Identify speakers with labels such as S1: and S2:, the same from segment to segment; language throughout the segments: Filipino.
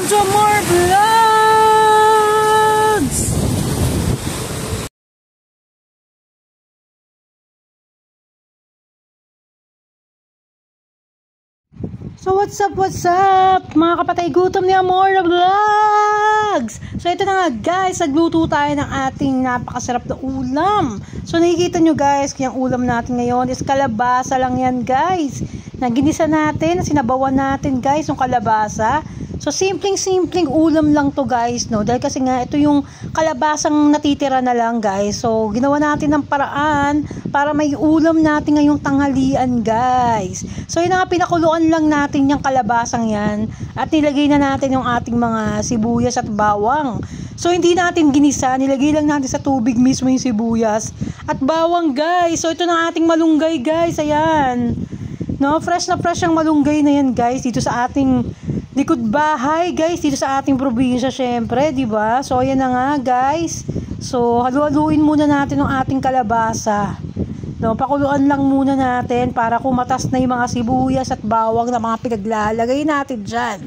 S1: to more vlogs! So what's up mga kapatay gutom ni Amora Vlogs. So ito na nga guys, nagluto tayo ng ating napakasarap na ulam. So nakikita nyo guys, yung ulam natin ngayon is kalabasa lang yan guys. Naginisa natin, sinabawan natin guys yung kalabasa. So simpleng ulam lang to guys, no? Dahil kasi nga ito yung kalabasang natitira na lang guys. So ginawa natin ng paraan para may ulam natin ngayong tanghalian guys. So yun nga, pinakuluan lang natin yung kalabasang yan at nilagay na natin yung ating mga sibuyas at bawang. So hindi natin ginisa, nilagay lang natin sa tubig mismo yung sibuyas at bawang guys. So ito na ating malunggay guys, ayan. No, fresh na fresh ang malunggay na yan guys dito sa ating likod bahay guys, dito sa ating probinsya syempre, di ba? So ayan na nga guys. So halu-haluin muna natin ang ating kalabasa. No, pakuluan lang muna natin para kumatas na yung mga sibuyas at bawang na mga pinaglalagay natin diyan.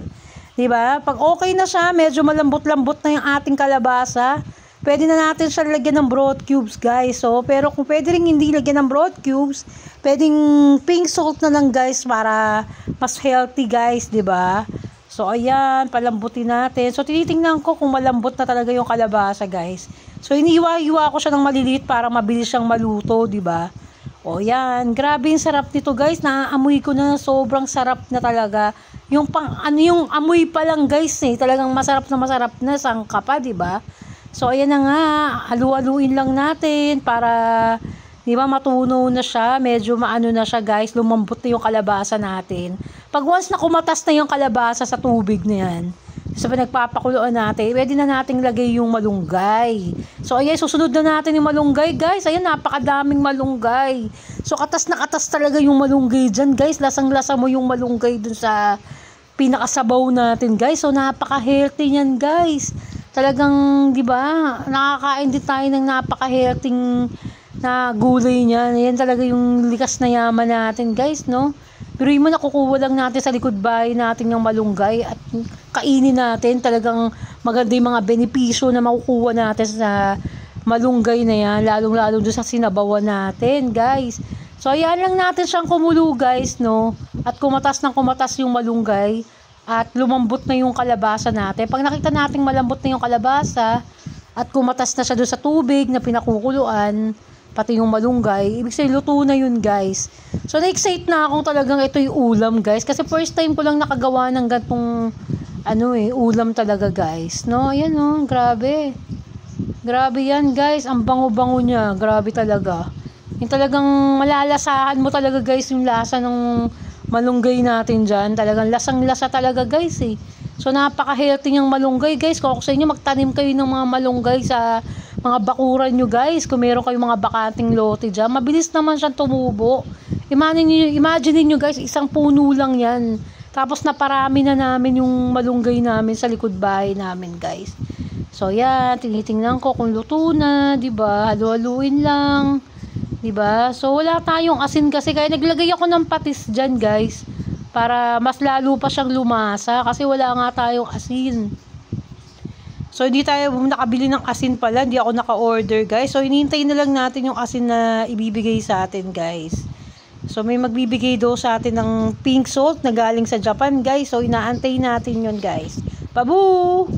S1: Di ba? Pag okay na siya, medyo malambot-lambot na yung ating kalabasa, pwede na natin siya lagyan ng broad cubes guys. So, pero kung pwede rin hindi lagyan ng broad cubes, pwedeng pink salt na lang guys para mas healthy guys, di ba? So, ayan, palambutin natin. So, tinitingnan ko kung malambot na talaga yung kalabasa, guys. So, iniwa-iwa ko siya ng maliliit para mabilis siyang maluto, di ba? O, yan. Grabe yung sarap nito, guys. Naaamoy ko na sobrang sarap na talaga. Yung yung amoy pa lang, guys, eh. Talagang masarap na sangka pa, di ba? So, ayan na nga. Halu-haluin lang natin para, di ba, matunaw na siya. Medyo maano na siya, guys. Lumambot na yung kalabasa natin. Pag once na kumatas na yung kalabasa sa tubig na yan, sa pinagpapakuluan natin, pwede na nating lagay yung malunggay. So, ayan, susunod na natin yung malunggay, guys. Ayan, napakadaming malunggay. So, katas na katas talaga yung malunggay dyan, guys. Lasang-lasa mo yung malunggay dun sa pinakasabaw natin, guys. So, napaka-healthy yan, guys. Talagang, di ba, nakakain din tayo ng napaka-healthy na gulay niya. Yan talaga yung likas na yaman natin, guys, no? Pero yung nakukuha lang natin sa likod bahay natin yung malunggay at kainin natin. Talagang maganda yung mga benepisyo na makukuha natin sa malunggay na yan. Lalong-lalo doon sa sinabawan natin, guys. So, ayan lang natin siyang kumulo, guys, no? At kumatas yung malunggay at lumambot na yung kalabasa natin. Pag nakita natin malambot na yung kalabasa at kumatas na siya doon sa tubig na pinakukuluan, pati yung malunggay, ibig sabihin luto na yun guys. So na-excite na akong talagang ito yung ulam guys, kasi first time ko lang nakagawa ng gantong ulam talaga guys, no? Ayan grabe yan guys, ang bango-bango niya, grabe talaga. Yung talagang malalasahan mo talaga guys yung lasa ng malunggay natin dyan, talagang lasang-lasa talaga guys eh. So napaka-healthy niyang malunggay guys. Kung ako sa inyo, magtanim kayo ng mga malunggay sa mga bakuran nyo guys. Kung meron kayong mga bakanting lote dyan, mabilis naman siyang tumubo. Imagine niyo guys, isang puno lang yan. Tapos naparami na namin yung malunggay namin sa likod bahay namin guys. So yan, tinitingnan ko kung luto na, 'di ba? Halu-haluin lang, 'di ba? So wala tayong asin kasi, kaya naglagay ako ng patis diyan guys, para mas lalo pa siyang lumasa kasi wala nga tayong asin. So hindi tayo nakabili ng asin pala, hindi ako naka-order guys. So hinihintay na lang natin yung asin na ibibigay sa atin guys. So may magbibigay daw sa atin ng pink salt na galing sa Japan guys. So inaantay natin yun guys. Babu!